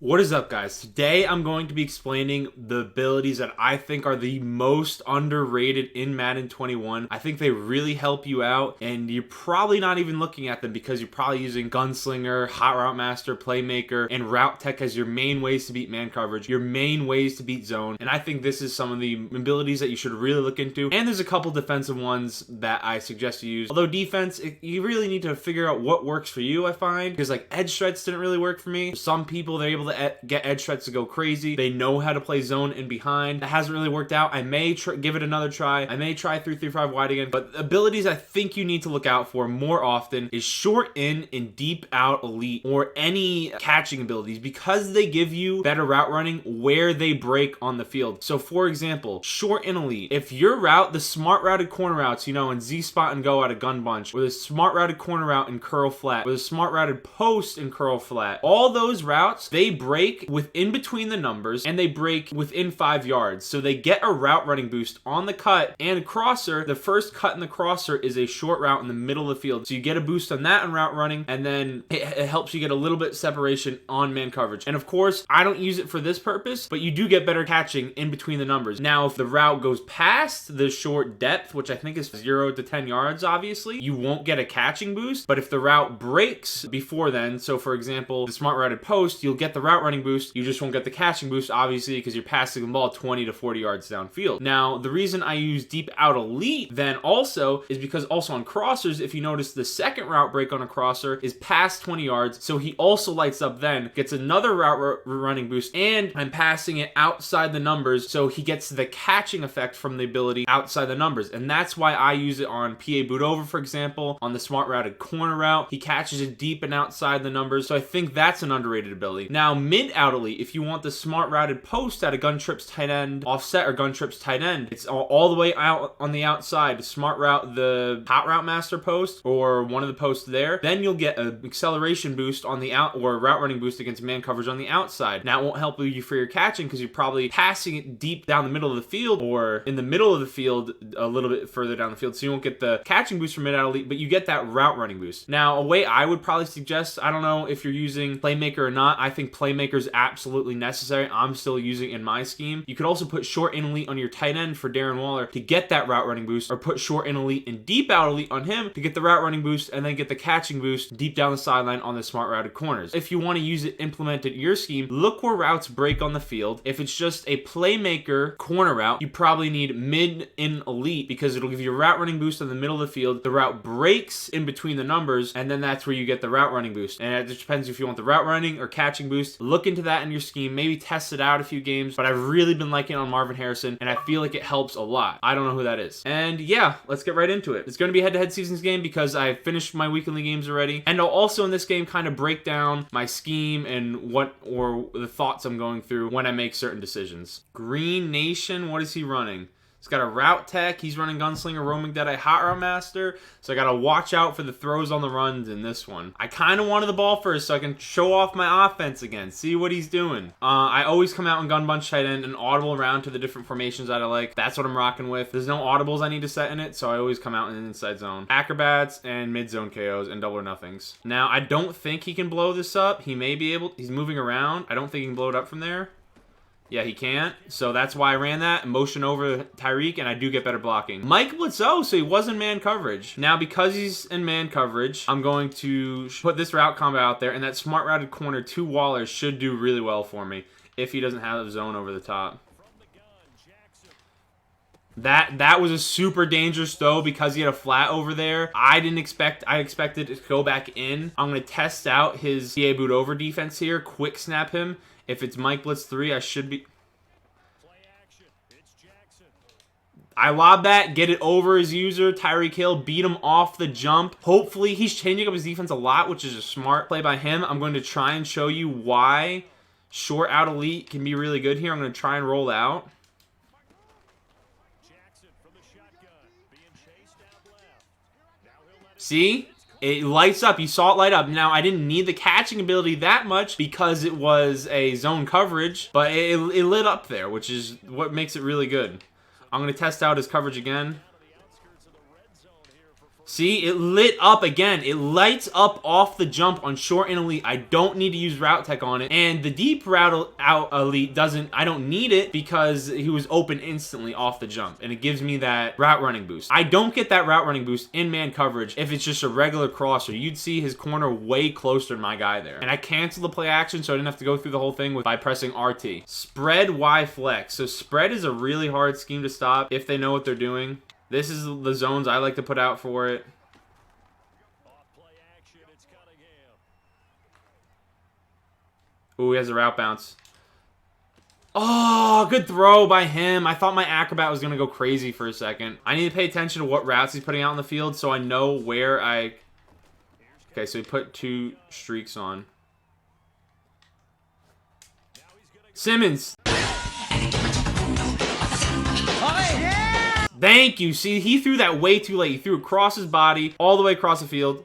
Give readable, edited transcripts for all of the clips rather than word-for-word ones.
What is up, guys? Today I'm going to be explaining the abilities that I think are the most underrated in Madden 21. I think they really help you out, and you're probably not even looking at them because you're probably using Gunslinger, Hot Route Master, Playmaker, and Route Tech as your main ways to beat man coverage, your main ways to beat zone. And I think this is some of the abilities that you should really look into. And there's a couple defensive ones that I suggest you use. Although defense, you really need to figure out what works for you, I find, because like edge threats didn't really work for me. Some people, they're able to get edge threats to go crazy. They know how to play zone and behind. That hasn't really worked out. I may give it another try. I may try 3-3-5 wide again. But abilities I think you need to look out for more often is short in and deep out elite, or any catching abilities, because they give you better route running where they break on the field. So for example, short in elite, if your route, the smart routed corner routes, you know, in Z spot and go out of gun bunch, or the smart routed corner route in curl flat, or the smart routed post in curl flat, all those routes, they break within between the numbers, and they break within 5 yards. So they get a route running boost on the cut and crosser. The first cut in the crosser is a short route in the middle of the field. So you get a boost on that in route running, and then it helps you get a little bit separation on man coverage. And of course, I don't use it for this purpose, but you do get better catching in between the numbers. Now, if the route goes past the short depth, which I think is 0 to 10 yards, obviously, you won't get a catching boost. But if the route breaks before then, so for example, the smart routed post, you'll get the route running boost. You just won't get the catching boost, obviously, because you're passing the ball 20 to 40 yards downfield. Now, the reason I use deep out elite then also is because also on crossers, if you notice, the second route break on a crosser is past 20 yards. So he also lights up then, gets another route running boost, and I'm passing it outside the numbers. So he gets the catching effect from the ability outside the numbers. And that's why I use it on PA boot over, for example, on the smart routed corner route. He catches it deep and outside the numbers. So I think that's an underrated ability. Now, mid out elite, if you want the smart routed post at a gun trips tight end offset or gun trips tight end, it's all the way out on the outside to smart route the hot route master post or one of the posts there. Then you'll get an acceleration boost on the out, or a route running boost against man coverage on the outside. Now it won't help you for your catching because you're probably passing it deep down the middle of the field or in the middle of the field a little bit further down the field, so you won't get the catching boost from mid out elite, but you get that route running boost. Now, a way I would probably suggest, I don't know if you're using Playmaker or not, I think Playmaker's absolutely necessary. I'm still using it in my scheme. You could also put short in elite on your tight end for Darren Waller to get that route running boost, or put short in elite and deep out elite on him to get the route running boost and then get the catching boost deep down the sideline on the smart routed corners. If you want to use it implemented in your scheme, look where routes break on the field. If it's just a Playmaker corner route, you probably need mid in elite because it'll give you a route running boost in the middle of the field. The route breaks in between the numbers, and then that's where you get the route running boost. And it just depends if you want the route running or catching boost. Look into that in your scheme, maybe test it out a few games, but I've really been liking it on Marvin Harrison, and I feel like it helps a lot. I don't know who that is. And yeah, let's get right into it. It's going to be a head-to-head seasons game because I finished my weekly games already, and I'll also in this game kind of break down my scheme and what, or the thoughts I'm going through when I make certain decisions. Green Nation, what is he running? He's got a route tech. He's running Gunslinger, Roaming Deadeye, Hot Route Master. So I got to watch out for the throws on the runs in this one. I kind of wanted the ball first so I can show off my offense again. See what he's doing. I always come out in gun bunch tight end and audible around to the different formations that I like. That's what I'm rocking with. There's no audibles I need to set in it, so I always come out in the inside zone. Acrobats and mid zone KOs and double or nothings. Now, I don't think he can blow this up. He may be able. He's moving around. I don't think he can blow it up from there. Yeah, he can't. So that's why I ran that. Motion over Tyreek, and I do get better blocking. Mike Blitzo, so he was in man coverage. Now, because he's in man coverage, I'm going to put this route combo out there, and that smart routed corner to Waller should do really well for me if he doesn't have a zone over the top. That was a super dangerous throw because he had a flat over there. I expected it to go back in. I'm going to test out his PA boot over defense here. Quick snap him. If it's Mike Blitz 3, I should be... I lob that, get it over his user. Tyreek Hill, beat him off the jump. Hopefully, he's changing up his defense a lot, which is a smart play by him. I'm going to try and show you why short out elite can be really good here. I'm going to try and roll out. See? It lights up. You saw it light up. Now, I didn't need the catching ability that much because it was a zone coverage, but it lit up there, which is what makes it really good. I'm going to test out his coverage again. See, it lit up again. It lights up off the jump on short and elite. I don't need to use route tech on it. And the deep route out elite doesn't, I don't need it because he was open instantly off the jump. And it gives me that route running boost. I don't get that route running boost in man coverage if it's just a regular crosser. You'd see his corner way closer to my guy there. And I canceled the play action so I didn't have to go through the whole thing by pressing RT. Spread Y flex. So spread is a really hard scheme to stop if they know what they're doing. This is the zones I like to put out for it. Ooh, he has a route bounce. Oh, good throw by him. I thought my acrobat was going to go crazy for a second. I need to pay attention to what routes he's putting out in the field so I know where I... Okay, so he put 2 streaks on. Simmons. Thank you. See, he threw that way too late. He threw across his body, all the way across the field.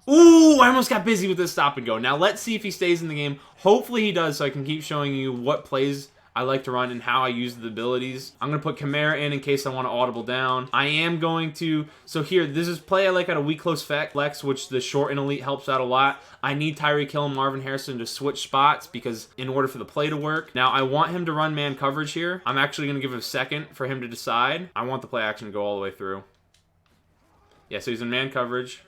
Ooh, I almost got busy with this stop and go. Now, let's see if he stays in the game. Hopefully he does so I can keep showing you what plays I like to run and how I use the abilities. I'm going to put Chimera in case I want to audible down. I am going to... So here, this is play I like at a weak close flex, which the short and elite helps out a lot. I need Tyreek Hill and Marvin Harrison to switch spots because in order for the play to work. Now, I want him to run man coverage here. I'm actually going to give him a second for him to decide. I want the play action to go all the way through. Yeah, so he's in man coverage.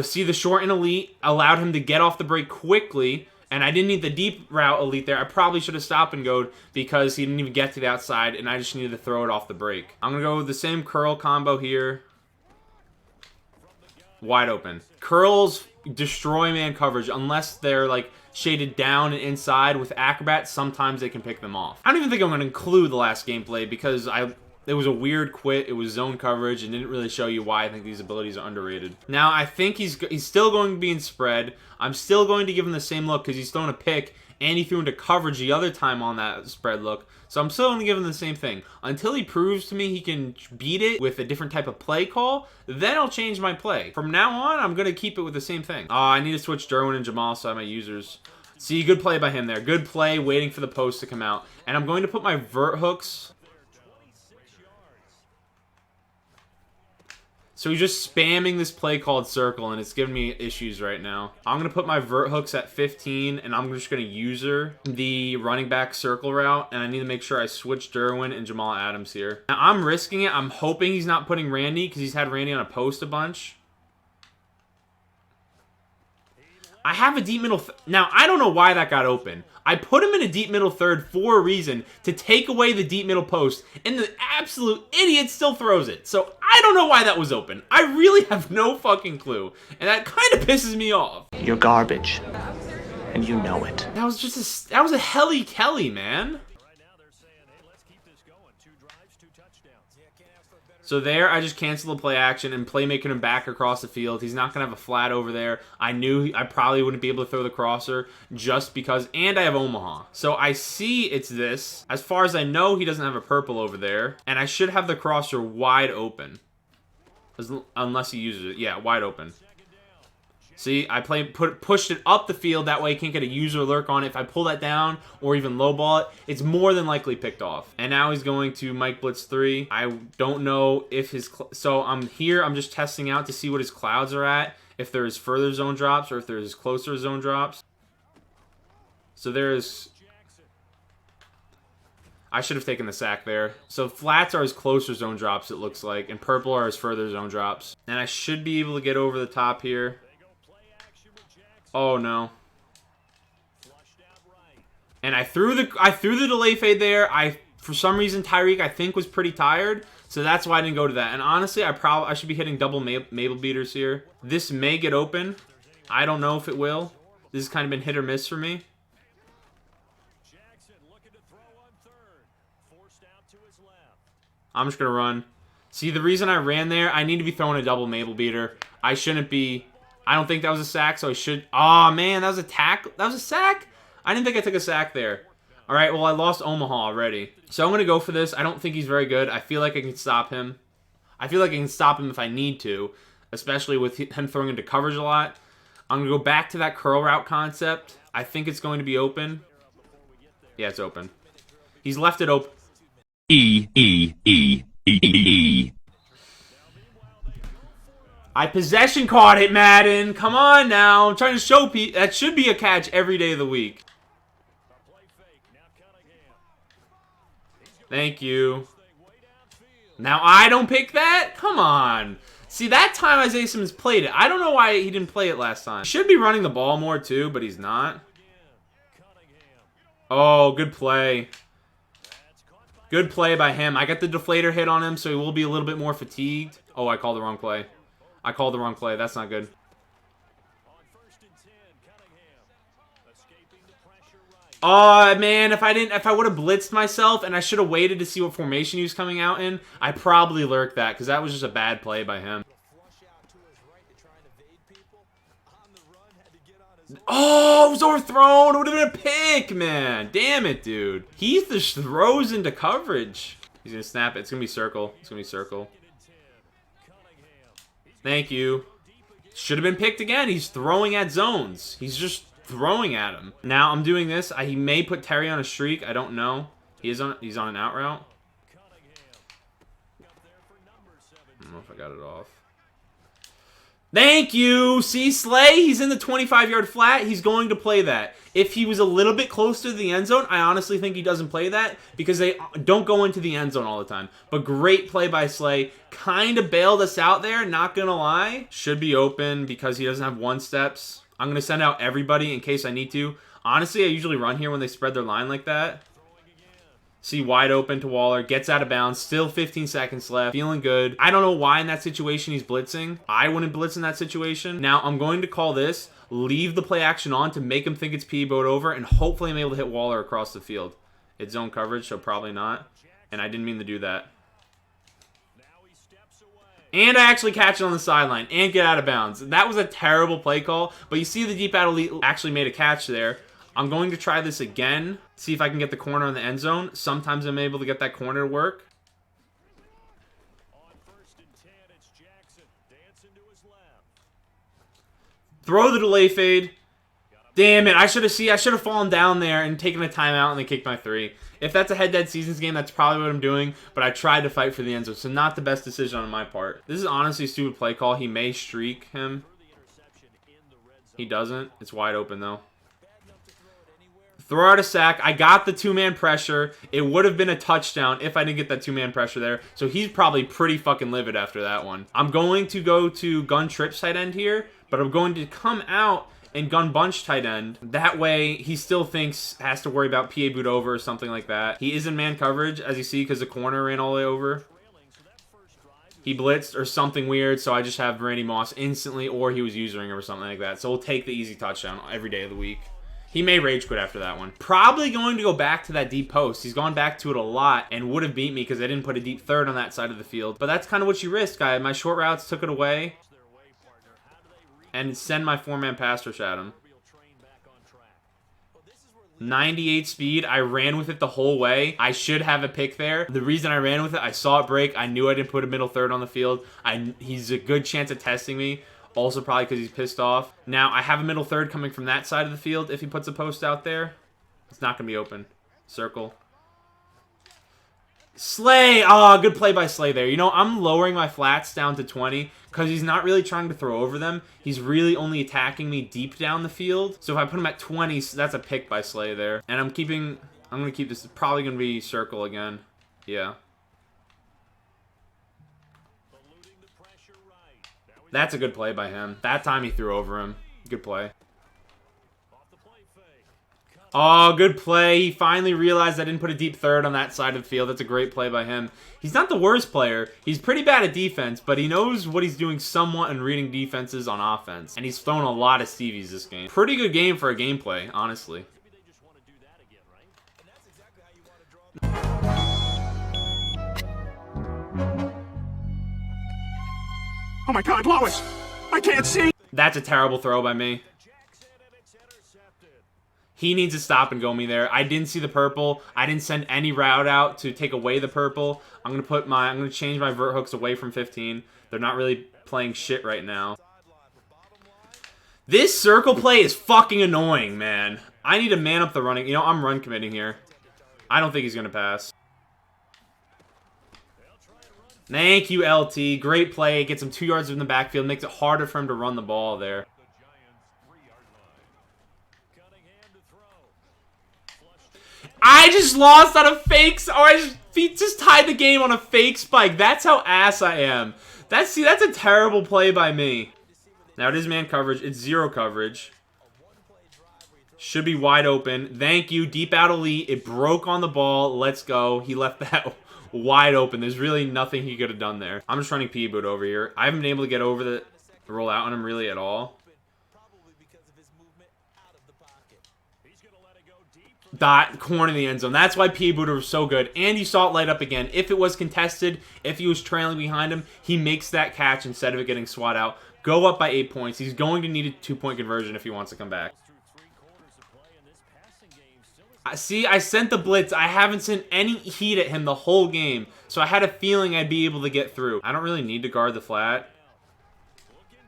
See, the short and elite allowed him to get off the break quickly. And I didn't need the deep route elite there. I probably should have stopped and go'd because he didn't even get to the outside, and I just needed to throw it off the break. I'm going to go with the same curl combo here. Wide open. Curls destroy man coverage unless they're, like, shaded down and inside. With acrobats, sometimes they can pick them off. I don't even think I'm going to include the last gameplay because it was a weird quit. It was zone coverage and didn't really show you why I think these abilities are underrated. Now, I think he's still going to be in spread. I'm still going to give him the same look because he's throwing a pick and he threw into coverage the other time on that spread look. So I'm still going to give him the same thing. Until he proves to me he can beat it with a different type of play call, then I'll change my play. From now on, I'm going to keep it with the same thing. I need to switch Derwin and Jamal so I have my users. See, good play by him there. Good play waiting for the post to come out. And I'm going to put my vert hooks... So he's just spamming this play called circle, and it's giving me issues right now. I'm going to put my vert hooks at 15, and I'm just going to user the running back circle route, and I need to make sure I switch Derwin and Jamal Adams here. Now, I'm risking it. I'm hoping he's not putting Randy, because he's had Randy on a post a bunch. I have a deep middle... Now, I don't know why that got open. I put him in a deep middle third for a reason, to take away the deep middle post, and the absolute idiot still throws it. So, I don't know why that was open. I really have no fucking clue, and that kind of pisses me off. You're garbage, and you know it. That was just that was a Helly Kelly, man. So there, I just canceled the play action and playmaking him back across the field. He's not going to have a flat over there. I knew I probably wouldn't be able to throw the crosser just because, and I have Omaha. So I see it's this. As far as I know, he doesn't have a purple over there. And I should have the crosser wide open. Unless he uses it. Yeah, wide open. See, I pushed it up the field. That way he can't get a user lurk on it. If I pull that down or even lowball it, it's more than likely picked off. And now he's going to Mike Blitz 3. I don't know if his... So I'm here. I'm just testing out to see what his clouds are at. If there's further zone drops or if there's closer zone drops. So there's... I should have taken the sack there. So flats are his closer zone drops, it looks like. And purple are his further zone drops. And I should be able to get over the top here. Oh no. And I threw the delay fade there. For some reason Tyreek I think was pretty tired, so that's why I didn't go to that. And honestly, I should be hitting double Mabel beaters here. This may get open. I don't know if it will. This has kind of been hit or miss for me. I'm just gonna run. See, the reason I ran there, I need to be throwing a double Mabel beater. I shouldn't be. I don't think that was a sack, so I should... Oh, man, that was a tackle. That was a sack? I didn't think I took a sack there. All right, well, I lost Omaha already. So I'm going to go for this. I don't think he's very good. I feel like I can stop him. I feel like I can stop him if I need to, especially with him throwing into coverage a lot. I'm going to go back to that curl route concept. I think it's going to be open. Yeah, it's open. He's left it open. I possession caught it, Madden. Come on now. I'm trying to show people. That should be a catch every day of the week. Thank you. Now I don't pick that? Come on. See, that time Isaiah Simmons played it. I don't know why he didn't play it last time. He should be running the ball more too, but he's not. Oh, good play. Good play by him. I got the deflator hit on him, so he will be a little bit more fatigued. Oh, I called the wrong play. I called the wrong play. That's not good. Oh, man, if I would have blitzed myself and I should have waited to see what formation he was coming out in, I probably lurked that because that was just a bad play by him. Oh, it was overthrown. It would have been a pick, man. Damn it, dude. He just throws into coverage. He's going to snap it. It's going to be circle. It's going to be circle. Thank you. Should have been picked again. He's throwing at zones. He's just throwing at him. Now I'm doing this. He may put Terry on a streak. I don't know. He's on an out route. I don't know if I got it off. Thank you. See, Slay, he's in the 25-yard flat. He's going to play that. If he was a little bit closer to the end zone, I honestly think he doesn't play that because they don't go into the end zone all the time. But great play by Slay. Kind of bailed us out there, not going to lie. Should be open because he doesn't have one steps. I'm going to send out everybody in case I need to. Honestly, I usually run here when they spread their line like that. See, wide open to Waller. Gets out of bounds. Still 15 seconds left. Feeling good. I don't know why in that situation he's blitzing. I wouldn't blitz in that situation. Now, I'm going to call this. Leave the play action on to make him think it's P-boat over. And hopefully I'm able to hit Waller across the field. It's zone coverage, so probably not. And I didn't mean to do that. And I actually catch it on the sideline and get out of bounds. That was a terrible play call. But you see the deep out elite actually made a catch there. I'm going to try this again. See if I can get the corner in the end zone. Sometimes I'm able to get that corner to work. Throw the delay fade. Damn it. I should have fallen down there and taken a timeout and then kicked my three. If that's a head-to-head seasons game, that's probably what I'm doing. But I tried to fight for the end zone. So not the best decision on my part. This is honestly a stupid play call. He may streak him. He doesn't. It's wide open though. Throw out a sack. I got the two-man pressure. It would have been a touchdown if I didn't get that two-man pressure there. So he's probably pretty fucking livid after that one. I'm going to go to gun trips tight end here, but I'm going to come out and gun bunch tight end. That way, he still has to worry about PA boot over or something like that. He is in man coverage, as you see, because the corner ran all the way over. He blitzed or something weird, so I just have Randy Moss instantly, or he was using or something like that. So we'll take the easy touchdown every day of the week. He may rage quit after that one. Probably going to go back to that deep post. He's gone back to it a lot and would have beat me because I didn't put a deep third on that side of the field. But that's kind of what you risk, guy. My short routes took it away. And send my four-man pass rush at him. 98 speed. I ran with it the whole way. I should have a pick there. The reason I ran with it, I saw it break. I knew I didn't put a middle third on the field. He's a good chance of testing me. Also probably because he's pissed off. Now, I have a middle third coming from that side of the field. If he puts a post out there, it's not going to be open. Circle. Slay! Oh, good play by Slay there. You know, I'm lowering my flats down to 20 because he's not really trying to throw over them. He's really only attacking me deep down the field. So if I put him at 20, that's a pick by Slay there. And I'm going to keep this. Probably going to be circle again. Yeah. That's a good play by him. That time he threw over him. Good play. Oh, good play. He finally realized I didn't put a deep third on that side of the field. That's a great play by him. He's not the worst player. He's pretty bad at defense, but he knows what he's doing somewhat in reading defenses on offense. And he's thrown a lot of Stevies this game. Pretty good game for a gameplay, honestly. Oh my God, Lois! I can't see! That's a terrible throw by me. He needs to stop and go me there. I didn't see the purple. I didn't send any route out to take away the purple. I'm gonna change my vert hooks away from 15. They're not really playing shit right now. This circle play is fucking annoying, man. I need to man up the running. You know, I'm run committing here. I don't think he's gonna pass. Thank you, LT. Great play. Gets him 2 yards in the backfield. Makes it harder for him to run the ball there. I just lost on a fake. He just tied the game on a fake spike. That's how ass I am. That's a terrible play by me. Now it is man coverage. It's zero coverage. Should be wide open. Thank you. Deep out elite. It broke on the ball. Let's go. He left that wide open. There's really nothing he could have done there. I'm just running P-boot over here. I haven't been able to get over the roll out on him really at all. Dot corner in the end zone. That's why P-booter was so good. And you saw it light up again. If it was contested, if he was trailing behind him, he makes that catch instead of it getting swat out. Go up by 8 points. He's going to need a 2-point conversion if he wants to come back. See, I sent the blitz. I haven't sent any heat at him the whole game. So I had a feeling I'd be able to get through. I don't really need to guard the flat.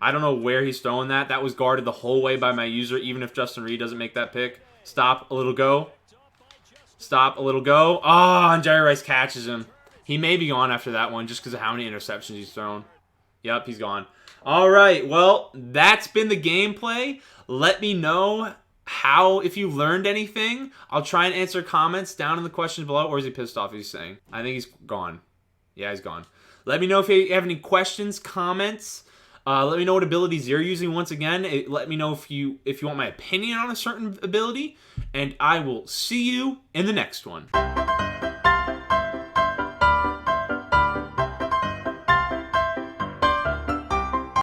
I don't know where he's throwing that. That was guarded the whole way by my user, even if Justin Reed doesn't make that pick. Stop, a little go. Stop, a little go. Oh, and Jerry Rice catches him. He may be gone after that one just because of how many interceptions he's thrown. Yep, he's gone. All right, well, that's been the gameplay. Let me know if you learned anything. I'll try and answer comments down in the questions below. Or is he pissed off, he's saying? I think he's gone. Yeah, he's gone. Let me know if you have any questions, comments. Let me know what abilities you're using once again. Let me know if you want my opinion on a certain ability. And I will see you in the next one.